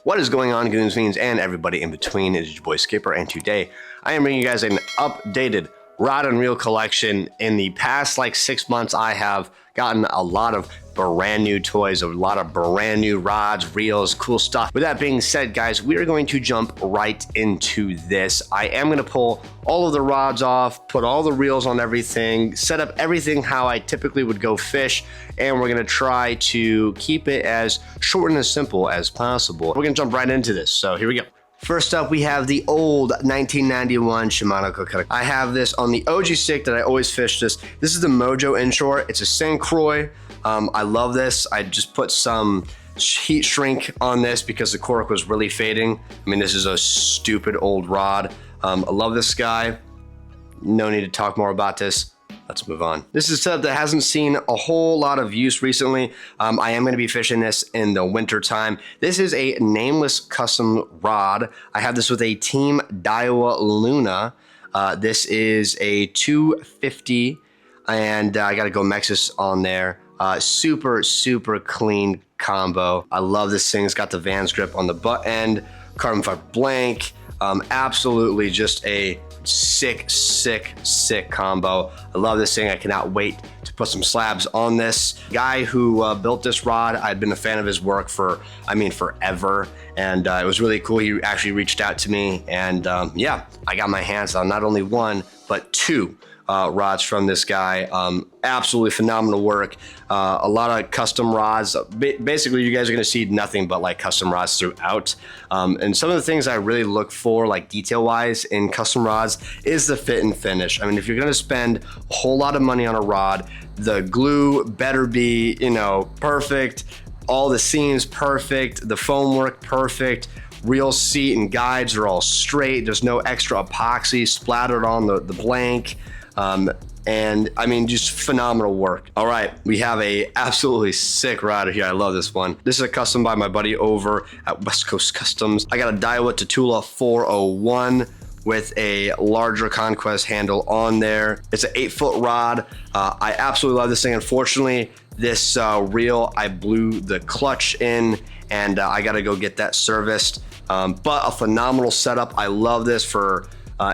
What is going on, goons, fiends, and everybody in between? It is your boy Skipper, and today I am bringing you guys an updated rod and reel collection. In the past like 6 months, I have gotten a lot of brand new toys, a lot of brand new rods, reels, cool stuff. With that being said, guys, we are going to jump right into this. I am going to pull all of the rods off, put all the reels on everything, set up everything how I typically would go fish, and we're going to try to keep it as short and as simple as possible. We're going to jump right into this, so here we go. First up, we have the old 1991 Shimano Kokura. I have this on the OG stick that I always fish this. This is the Mojo Inshore. It's a St. Croix. I love this. I just put some heat shrink on this because the cork was really fading. I mean, this is a stupid old rod. I love this guy. No need to talk more about this. Let's move on. This is a setup that hasn't seen a whole lot of use recently. I am going to be fishing this in the winter time. This is a nameless custom rod. I have this with a Team Daiwa Luna. This is a 250, and I got a Go Mexus on there. Super clean combo. I love this thing. It's got the Vans grip on the butt end, carbon fiber blank. Absolutely just a sick combo. I love this thing. I cannot wait to put some slabs on this. Guy who built this rod, I'd been a fan of his work for, forever. And it was really cool. He actually reached out to me, and yeah, I got my hands on not only one, but two rods from this guy. Absolutely phenomenal work. A lot of custom rods. Basically, you guys are going to see nothing but like custom rods throughout. And some of the things I really look for, like detail wise in custom rods, is the fit and finish. I mean, if you're going to spend a whole lot of money on a rod, the glue better be, perfect. All the seams perfect. The foam work perfect. Reel seat and guides are all straight. There's no extra epoxy splattered on the blank. And I mean, just phenomenal work. All right, we have a absolutely sick rod here. I love this one. This is a custom by my buddy over at West Coast Customs. I got a Daiwa Tatula 401 with a larger Conquest handle on there. It's an 8-foot rod. I absolutely love this thing. Unfortunately, this reel, I blew the clutch in, and I gotta go get that serviced. But a phenomenal setup. I love this for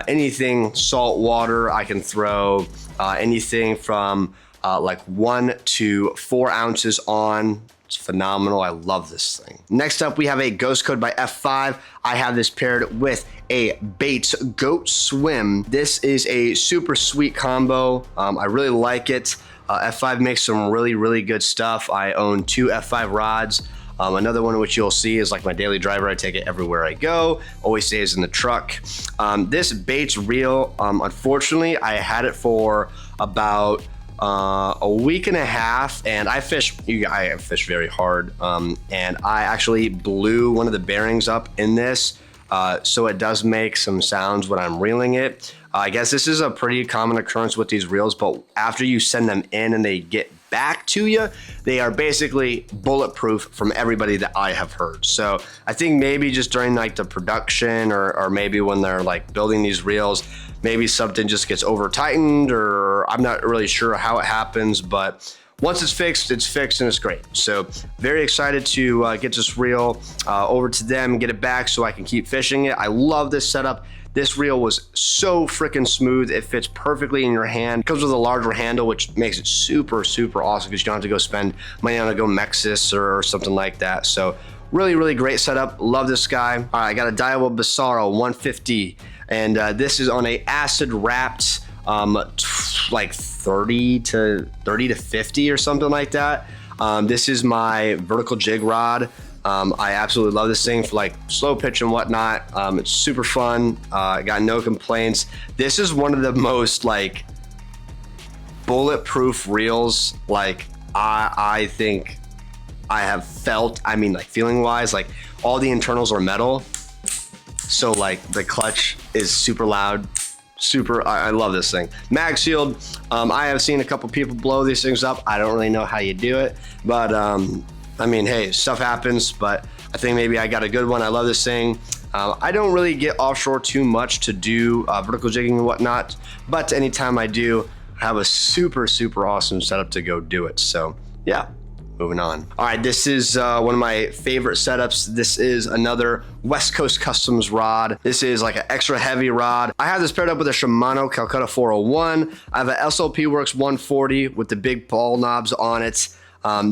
anything saltwater. I can throw anything from like 1 to 4 ounces on. It's phenomenal. I love this thing. Next up, we have a Ghost Code by F5. I have this paired with a Baits Goat Swim. This is a super sweet combo. I really like it. F5 makes some really good stuff. I own 2 F5 rods. Another one which you'll see is like my daily driver. I take it everywhere I go, always stays in the truck. This Baits reel, unfortunately, I had it for about a week and a half, and I fish very hard, and I actually blew one of the bearings up in this, so it does make some sounds when I'm reeling it. I guess this is a pretty common occurrence with these reels, but after you send them in and they get back to you, they are basically bulletproof from everybody that I have heard. So I think maybe just during like the production or maybe when they're like building these reels, maybe something just gets over tightened, or I'm not really sure how it happens, but once it's fixed and it's great. So very excited to get this reel over to them and get it back so I can keep fishing it. I love this setup. This reel was so freaking smooth. It fits perfectly in your hand. It comes with a larger handle, which makes it super awesome because you don't have to go spend money on a Go Mexus or something like that. So really great setup. Love this guy. All right, I got a Daiwa Basaro 150, and this is on a acid wrapped like 30 to 50 or something like that. This is my vertical jig rod. I absolutely love this thing for like slow pitch and whatnot. It's super fun. I got no complaints. This is one of the most like bulletproof reels like I think I have felt. I mean, like feeling wise, like all the internals are metal, so like the clutch is super loud. I love this thing. Mag sealed. I have seen a couple people blow these things up. I don't really know how you do it, but I mean, hey, stuff happens, but I think maybe I got a good one. I love this thing. I don't really get offshore too much to do vertical jigging and whatnot, but anytime I do, I have a super awesome setup to go do it. So yeah, moving on. All right, this is one of my favorite setups. This is another West Coast Customs rod. This is like an extra heavy rod. I have this paired up with a Shimano Calcutta 401. I have an SLP Works 140 with the big ball knobs on it.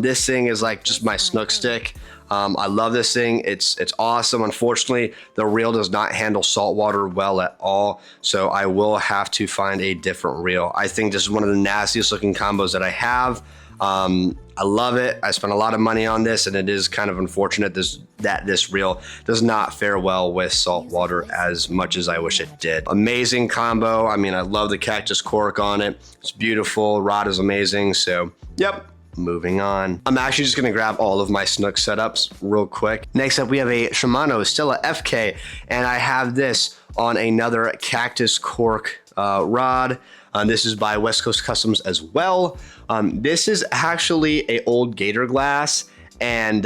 This thing is like just my snook stick. I love this thing. It's awesome. Unfortunately, the reel does not handle saltwater well at all, so I will have to find a different reel. I think this is one of the nastiest looking combos that I have. I love it. I spent a lot of money on this, and it is kind of unfortunate that this reel does not fare well with saltwater as much as I wish it did. Amazing combo. I mean, I love the cactus cork on it. It's beautiful. Rod is amazing. So, yep. Moving on. I'm actually just gonna grab all of my snook setups real quick. Next up, we have a Shimano Stella FK, and I have this on another cactus cork rod. This is by West Coast Customs as well. This is actually a old gator glass, and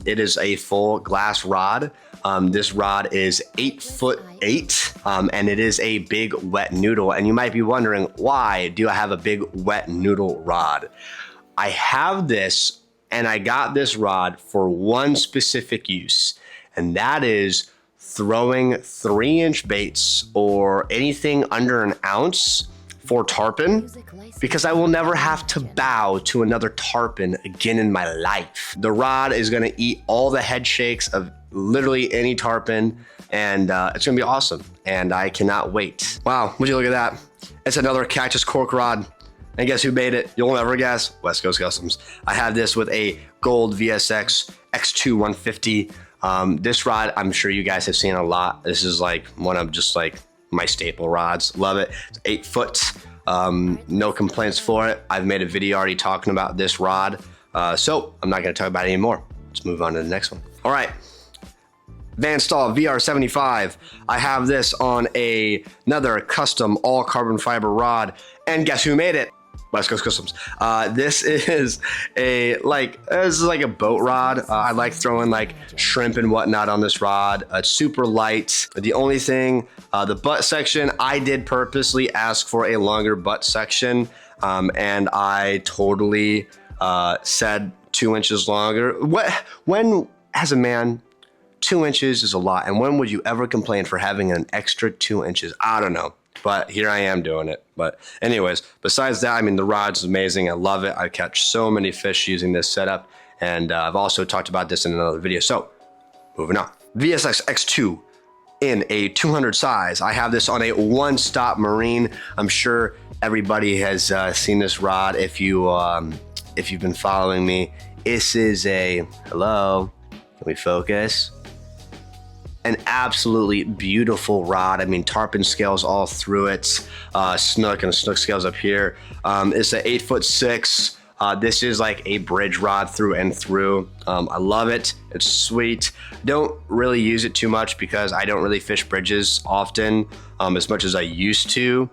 it is a full glass rod. This rod is 8'8", and it is a big wet noodle. And you might be wondering, why do I have a big wet noodle rod? I have this, and I got this rod for one specific use, and that is throwing 3-inch baits or anything under an ounce for tarpon, because I will never have to bow to another tarpon again in my life. The rod is gonna eat all the head shakes of literally any tarpon, and it's gonna be awesome, and I cannot wait. Wow, would you look at that? It's another cactus cork rod. And guess who made it? You'll never guess. West Coast Customs. I have this with a gold VSX X2 150. This rod, I'm sure you guys have seen a lot. This is like one of just like my staple rods. Love it. It's 8 foot. No complaints for it. I've made a video already talking about this rod. So I'm not going to talk about it anymore. Let's move on to the next one. All right. Van Staal VR75. I have this on another custom all carbon fiber rod. And guess who made it? West Coast Customs. This is like a boat rod. I like throwing like shrimp and whatnot on this rod. It's super light. The only thing, the butt section, I did purposely ask for a longer butt section, and I totally said 2 inches longer. When, as a man, 2 inches is a lot, and when would you ever complain for having an extra 2 inches? I don't know. But here I am doing it. But anyways, besides that, I mean, the rod's amazing. I love it. I catch so many fish using this setup. And I've also talked about this in another video. So moving on. VSX X2 in a 200 size. I have this on a one-stop marine. I'm sure everybody has seen this rod if you've been following me. This is a, hello, can we focus? An absolutely beautiful rod. I mean, tarpon scales all through it. Snook and snook scales up here. It's an 8'6". This is like a bridge rod through and through. I love it. It's sweet. Don't really use it too much because I don't really fish bridges often, as much as I used to,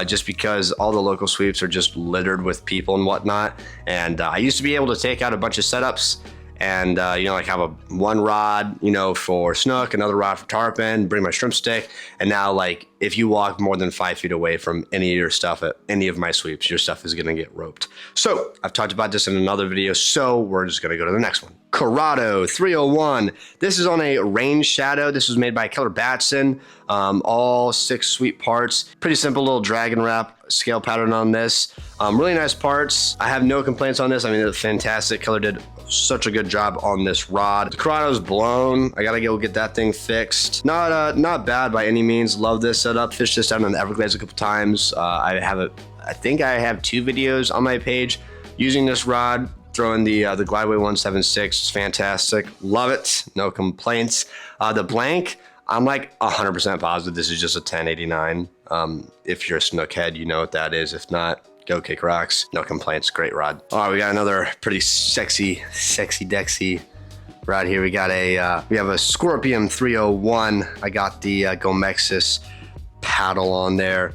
just because all the local sweeps are just littered with people and whatnot. And I used to be able to take out a bunch of setups and you know, like have one rod, you know, for snook, another rod for tarpon, bring my shrimp stick. And now, like, if you walk more than 5 feet away from any of your stuff at any of my sweeps, your stuff is gonna get roped. So I've talked about this in another video, so we're just gonna go to the next one. Corrado 301. This is on a range shadow. This was made by Keller Batson. All 6 sweep parts. Pretty simple little dragon wrap scale pattern on this. Really nice parts. I have no complaints on this. I mean, it's fantastic. Keller did such a good job on this rod. The Cораdo's blown. I gotta go get that thing fixed. Not bad by any means. Love this setup. Fished this down in the Everglades a couple times. I think I have 2 videos on my page using this rod, throwing the Glideway 176. It's fantastic. Love it. No complaints. The blank, I'm like 100% positive this is just a 1089. If you're a snook head, you know what that is. If not, go kick rocks. No complaints. Great rod. All right, we got another pretty sexy Dexy rod here. We got we have a Scorpion 301. I got the Gomexis paddle on there.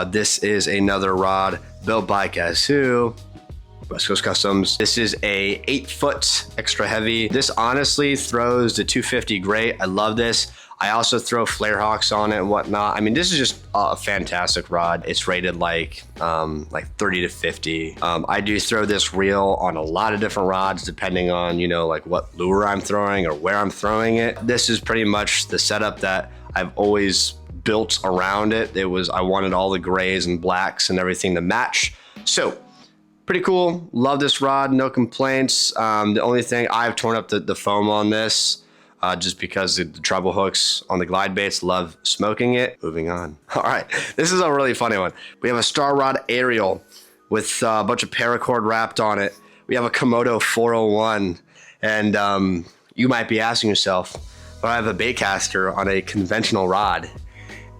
This is another rod built by guess who? West Coast Customs. This is a 8-foot extra heavy. This honestly throws the 250 great. I love this. I also throw flare hawks on it and whatnot. I mean, this is just a fantastic rod. It's rated like 30 to 50. I do throw this reel on a lot of different rods depending on, you know, like what lure I'm throwing or where I'm throwing it. This is pretty much the setup that I've always built around it. I wanted all the grays and blacks and everything to match. So pretty cool. Love this rod. No complaints. The only thing, I've torn up the foam on this. Just because the treble hooks on the glide baits love smoking it. Moving on. All right, this is a really funny one. We have a Star Rod Aerial with a bunch of paracord wrapped on it. We have a Komodo 401, and you might be asking yourself, but I have a bait caster on a conventional rod,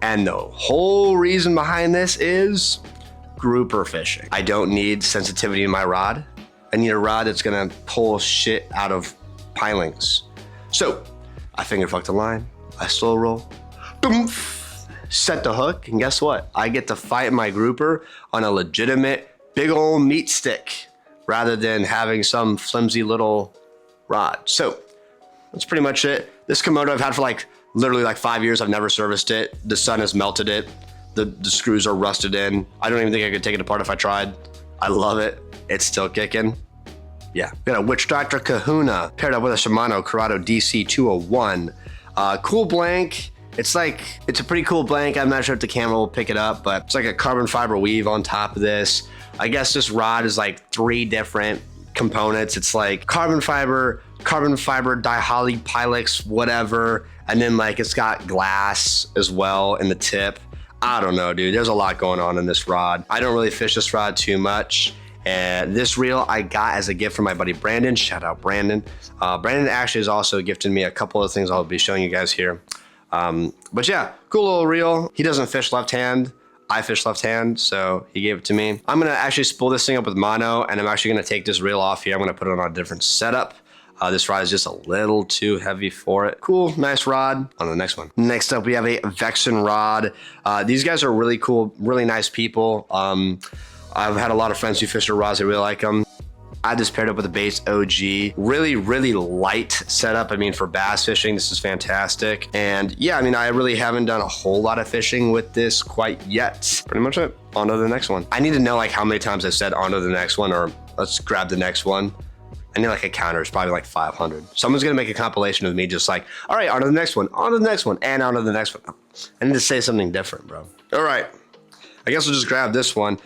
and the whole reason behind this is grouper fishing. I don't need sensitivity in my rod. I need a rod that's gonna pull shit out of pilings. So I finger fuck the line, I slow roll, boom, set the hook, and guess what? I get to fight my grouper on a legitimate big old meat stick rather than having some flimsy little rod. So that's pretty much it. This Komodo I've had for literally 5 years. I've never serviced it. The sun has melted it. The screws are rusted in. I don't even think I could take it apart if I tried. I love it. It's still kicking. Yeah, we got a Witch Doctor Kahuna paired up with a Shimano Corrado DC 201. Cool blank. It's a pretty cool blank. I'm not sure if the camera will pick it up, but it's like a carbon fiber weave on top of this. I guess this rod is 3 different components. It's like carbon fiber, diholly pilix, whatever. And then it's got glass as well in the tip. I don't know, dude. There's a lot going on in this rod. I don't really fish this rod too much. And this reel I got as a gift from my buddy Brandon. Shout out Brandon. Brandon actually has also gifted me a couple of things I'll be showing you guys here. But yeah, cool little reel. He doesn't fish left hand. I fish left hand, so he gave it to me. I'm gonna actually spool this thing up with mono, and I'm actually gonna take this reel off here. I'm gonna put it on a different setup. This rod is just a little too heavy for it. Cool, nice rod. On to the next one. Next up, we have a Vexen rod. These guys are really cool, really nice people. I've had a lot of friends who fish their rods. I really like them. I just paired up with a Bass OG. Really, really light setup. I mean, for bass fishing, this is fantastic. And yeah, I mean, I really haven't done a whole lot of fishing with this quite yet. Pretty much it. On to the next one. I need to know how many times I said on to the next one, or let's grab the next one. I need a counter. It's probably 500. Someone's gonna make a compilation of me just all right, on to the next one, on to the next one, and on to the next one. I need to say something different, bro. All right. I guess we'll just grab this one.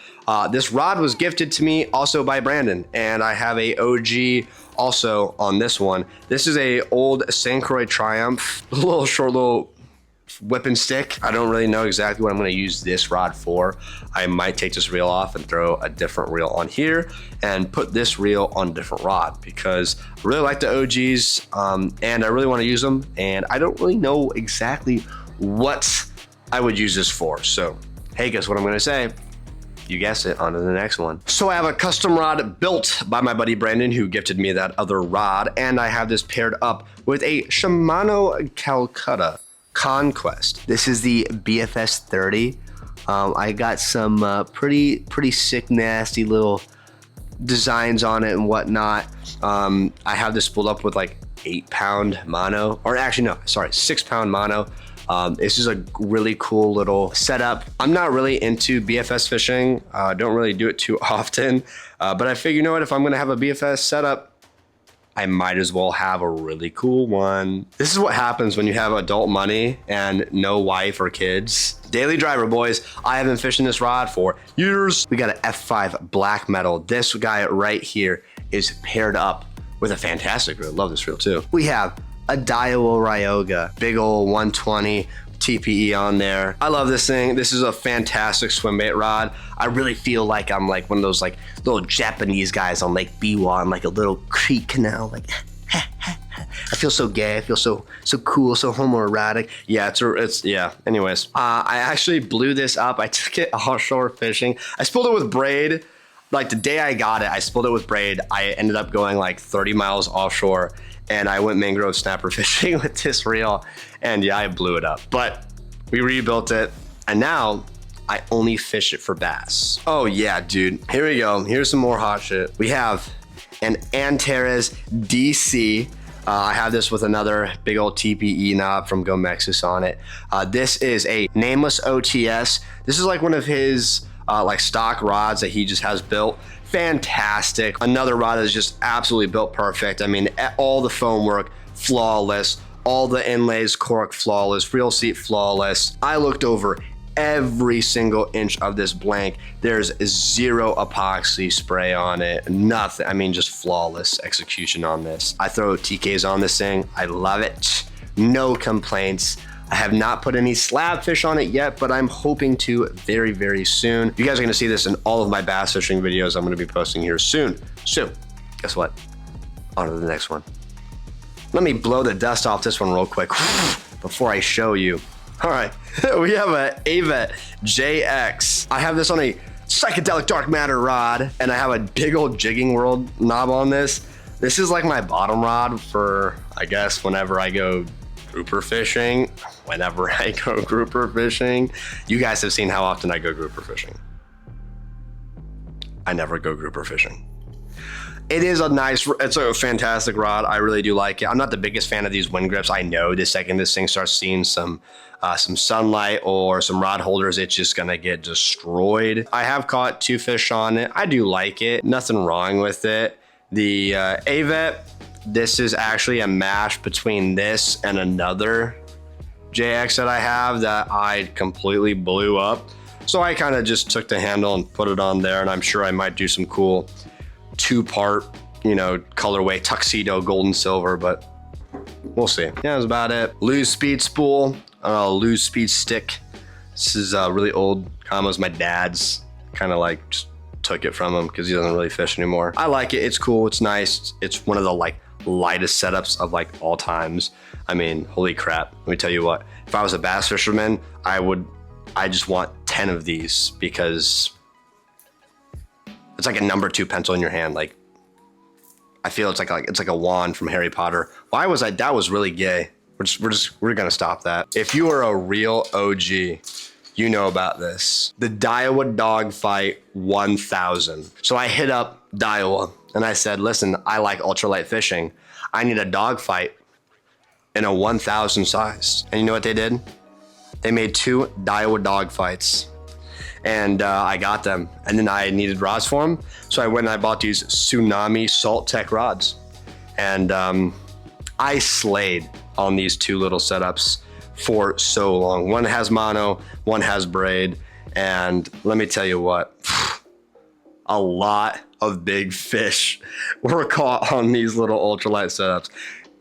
This rod was gifted to me also by Brandon, and I have a OG also on this one. This is a old St. Croix Triumph, short little whipping stick. I don't really know exactly what I'm gonna use this rod for. I might take this reel off and throw a different reel on here and put this reel on a different rod because I really like the OGs and I really wanna use them, and I don't really know exactly what I would use this for. So, hey, guess what I'm gonna say? You guessed it, on to the next one. So I have a custom rod built by my buddy Brandon, who gifted me that other rod, and I have this paired up with a Shimano Calcutta Conquest. This is the BFS 30. I got some pretty sick, nasty little designs on it and whatnot. I have this spooled up with 8-pound mono, or actually no, sorry, 6-pound mono. This is a really cool little setup. I'm not really into BFS fishing. Don't really do it too often, but I figure, you know what, if I'm gonna have a BFS setup, I might as well have a really cool one. This is what happens when you have adult money and no wife or kids. Daily driver, boys. I have been fishing this rod for years. We got an F5 black metal. This guy right here is paired up with a fantastic reel. Love this reel too. We have a Daiwa Ryoga, big old 120 TPE on there. I love this thing. This is a fantastic swim bait rod. I really feel like I'm one of those little Japanese guys on Lake Biwa in a little creek canal. I feel so gay. I feel so cool, so homoerotic. Yeah, it's yeah. Anyways, I actually blew this up. I took it offshore fishing. I spooled it with braid. The day I got it, I spooled it with braid. I ended up going 30 miles offshore, and I went mangrove snapper fishing with this reel, and yeah, I blew it up. But we rebuilt it, and now I only fish it for bass. Oh yeah, dude. Here we go. Here's some more hot shit. We have an Antares DC. I have this with another big old TPE knob from Gomexus on it. This is a nameless OTS. This is like one of his like stock rods that he just has built. Fantastic. Another rod that is just absolutely built perfect. I mean, all the foam work, flawless. All the inlays, cork flawless, reel seat flawless. I looked over every single inch of this blank. There's zero epoxy spray on it, nothing. I mean, just flawless execution on this. I throw TKs on this thing. I love it. No complaints. I have not put any slab fish on it yet, but I'm hoping to very, very soon. You guys are gonna see this in all of my bass fishing videos I'm gonna be posting here soon. So, guess what? On to the next one. Let me blow the dust off this one real quick before I show you. All right, we have a Avet JX. I have this on a psychedelic dark matter rod, and I have a big old Jigging World knob on this. This is like my bottom rod for, I guess, whenever I go grouper fishing. You guys have seen how often I go grouper fishing. I never go grouper fishing. It is it's a fantastic rod. I really do like it. I'm not the biggest fan of these wind grips. I know the second this thing starts seeing some sunlight or some rod holders, it's just gonna get destroyed. I have caught 2 fish on it. I do like it. Nothing wrong with it. The Avet, this is actually a mash between this and another JX that I have that I completely blew up. So I kind of just took the handle and put it on there, and I'm sure I might do some cool 2-part, you know, colorway tuxedo gold and silver, but we'll see. Yeah, that's about it. Lose speed spool, lose speed stick. This is really old. Combo's my dad's. Kind of like just took it from him because he doesn't really fish anymore. I like it. It's cool. It's nice. It's one of the like lightest setups of like all times. I mean, holy crap. Let me tell you what. If I was a bass fisherman, I just want 10 of these because it's like a number 2 pencil in your hand. Like, I feel it's like a wand from Harry Potter. Why was that was really gay. We're gonna stop that. If you are a real OG, you know about this. The Daiwa Dogfight 1000. So I hit up Daiwa and I said, listen, I like ultralight fishing. I need a dogfight in a 1000 size. And you know what they did? They made 2 Daiwa dogfights. And I got them, and then I needed rods for them, so I went and I bought these Tsunami Salt Tech rods, and I slayed on these 2 little setups for so long. One has mono, one has braid, and let me tell you what, a lot of big fish were caught on these little ultralight setups.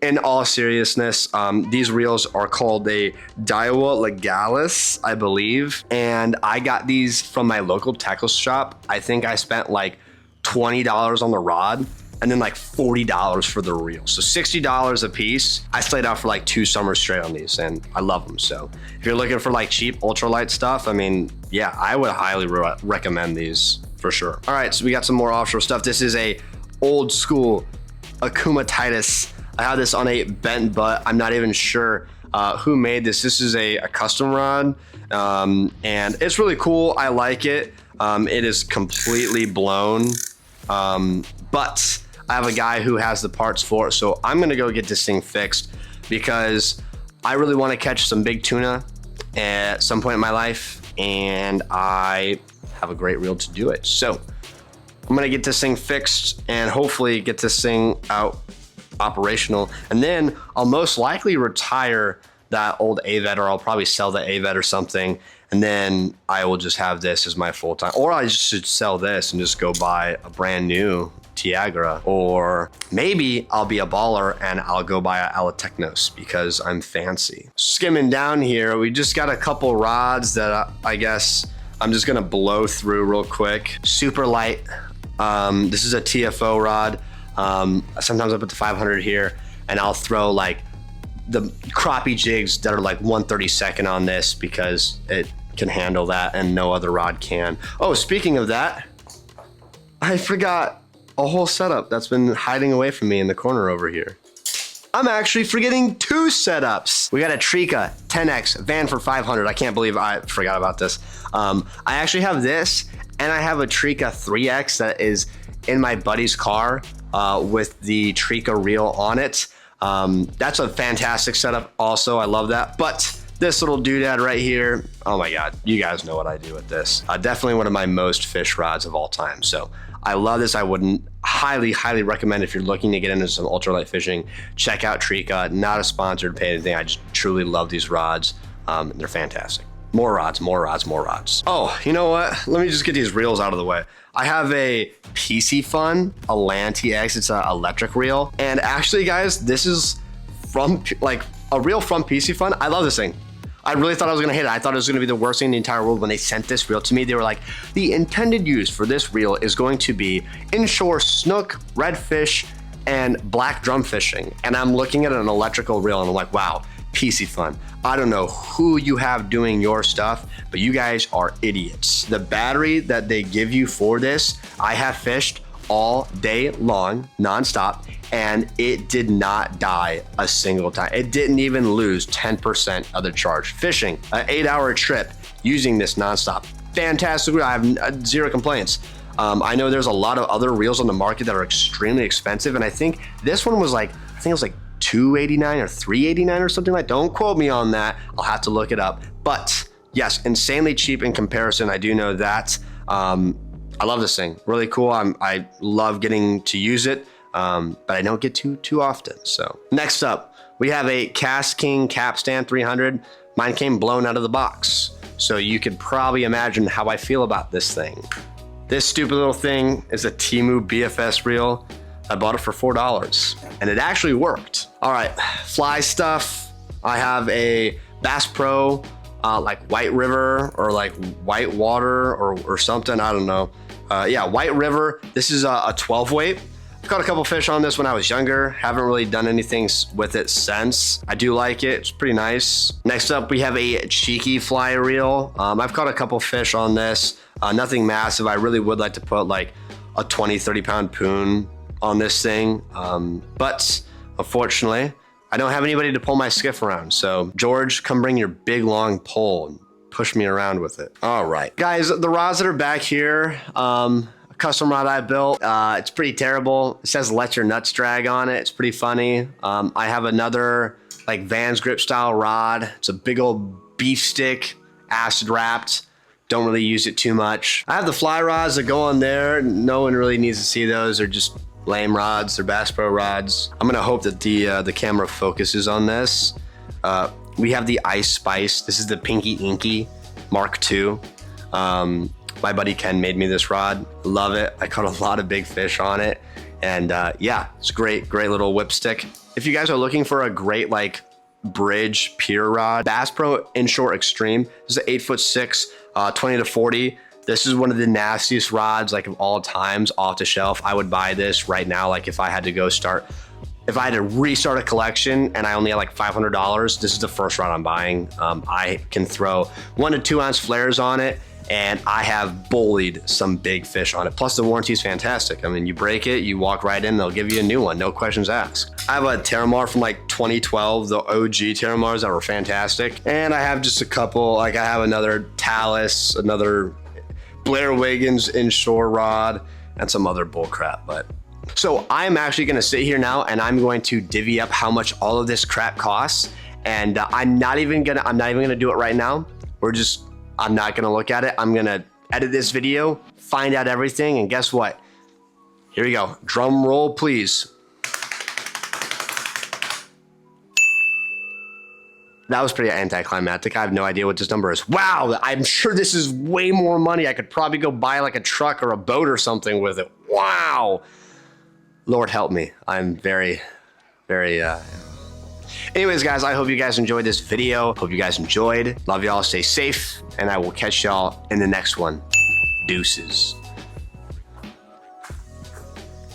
In all seriousness, these reels are called a Daiwa Legalis, I believe. And I got these from my local tackle shop. I think I spent like $20 on the rod and then like $40 for the reel. So $60 a piece. I slayed out for like 2 summers straight on these and I love them. So if you're looking for like cheap ultralight stuff, I mean, yeah, I would highly recommend these for sure. All right, so we got some more offshore stuff. This is a old school Akuma Titus. I have this on a bent butt. I'm not even sure who made this. This is a custom rod, and it's really cool. I like it. It is completely blown, but I have a guy who has the parts for it, so I'm gonna go get this thing fixed because I really want to catch some big tuna at some point in my life, and I have a great reel to do it. So I'm gonna get this thing fixed and hopefully get this thing out operational, and then I'll most likely retire that old Avet, or I'll probably sell the Avet or something, and then I will just have this as my full-time, or I just should sell this and just go buy a brand new Tiagra, or maybe I'll be a baller and I'll go buy a Alatechnos because I'm fancy. Skimming down here, we just got a couple rods that I guess I'm just gonna blow through real quick. Super light. This is a TFO rod. Sometimes I put the 500 here and I'll throw like the crappie jigs that are like 1/32 on this because it can handle that and no other rod can. Oh, speaking of that, I forgot a whole setup that's been hiding away from me in the corner over here. I'm actually forgetting 2 setups. We got a Trika 10X van for 500. I can't believe I forgot about this. I actually have this, and I have a Trika 3X that is in my buddy's car with the Trika reel on it. That's a fantastic setup also. I love that. But this little doodad right here, oh my God, you guys know what I do with this. Definitely one of my most fished rods of all time. So I love this. I would highly, highly recommend if you're looking to get into some ultralight fishing, check out Trika. Not a sponsored paid anything. I just truly love these rods. They're fantastic. More rods, more rods, more rods. Oh, you know what? Let me just get these reels out of the way. I have a PC Fun, a Land TX. It's an electric reel. And actually, guys, this is from like a reel from PC Fun. I love this thing. I really thought I was gonna hate it. I thought it was gonna be the worst thing in the entire world. When they sent this reel to me, they were like, the intended use for this reel is going to be inshore snook, redfish, and black drum fishing. And I'm looking at an electrical reel and I'm like, wow, PC Fun. I don't know who you have doing your stuff, but you guys are idiots. The battery that they give you for this, I have fished all day long, nonstop, and it did not die a single time. It didn't even lose 10% of the charge. Fishing an 8-hour trip using this nonstop. Fantastic reel. I have 0 complaints. I know there's a lot of other reels on the market that are extremely expensive, and I think this one was like, I think it was like $289 or $389 or something like that. Don't quote me on that. I'll have to look it up. But yes, insanely cheap in comparison. I do know that. I love this thing. Really cool. I love getting to use it, but I don't get to too often. So next up, we have a Cast King Capstan 300. Mine came blown out of the box. So you could probably imagine how I feel about this thing. This stupid little thing is a Temu BFS reel. I bought it for $4 and it actually worked. All right, fly stuff. I have a Bass Pro, like White River or like White Water or something, I don't know. Yeah, White River. This is a 12 weight. I've caught a couple fish on this when I was younger. Haven't really done anything with it since. I do like it. It's pretty nice. Next up, we have a Cheeky fly reel. I've caught a couple fish on this. Nothing massive. I really would like to put like a 20, 30 pound poon on this thing. But unfortunately, I don't have anybody to pull my skiff around. So George, come bring your big long pole and push me around with it. All right, guys, the rods that are back here, a custom rod I built. It's pretty terrible. It says let your nuts drag on it. It's pretty funny. I have another like Vans grip style rod. It's a big old beef stick, acid wrapped. Don't really use it too much. I have the fly rods that go on there. No one really needs to see those. They're just lame rods. They're Bass Pro rods. I'm gonna hope that the camera focuses on this. We have the Ice Spice. This is the Pinky Inky Mark II. My buddy Ken made me this rod. Love it. I caught a lot of big fish on it. And yeah, it's great little whip stick. If you guys are looking for a great like bridge pier rod, Bass Pro Inshore Extreme. This is an 8'6", 20 to 40. This is one of the nastiest rods like of all times off the shelf. I would buy this right now. Like if I had to restart a collection and I only had like $500, this is the first rod I'm buying. I can throw 1 to 2 ounce flares on it and I have bullied some big fish on it. Plus the warranty is fantastic. I mean, you break it, you walk right in, they'll give you a new one, no questions asked. I have a Terramar from like 2012, the OG Terramars that were fantastic. And I have just a couple, like I have another Talus, another Blair Wiggins Inshore rod, and some other bull crap. But so I'm actually gonna sit here now and I'm going to divvy up how much all of this crap costs. And I'm not even gonna do it right now. I'm not gonna look at it. I'm gonna edit this video, find out everything, and guess what? Here we go. Drum roll, please. That was pretty anticlimactic. I have no idea what this number is. Wow, I'm sure this is way more money. I could probably go buy like a truck or a boat or something with it. Wow. Lord help me. I'm very, Anyways, guys, I hope you guys enjoyed this video. Hope you guys enjoyed. Love y'all. Stay safe. And I will catch y'all in the next one. Deuces.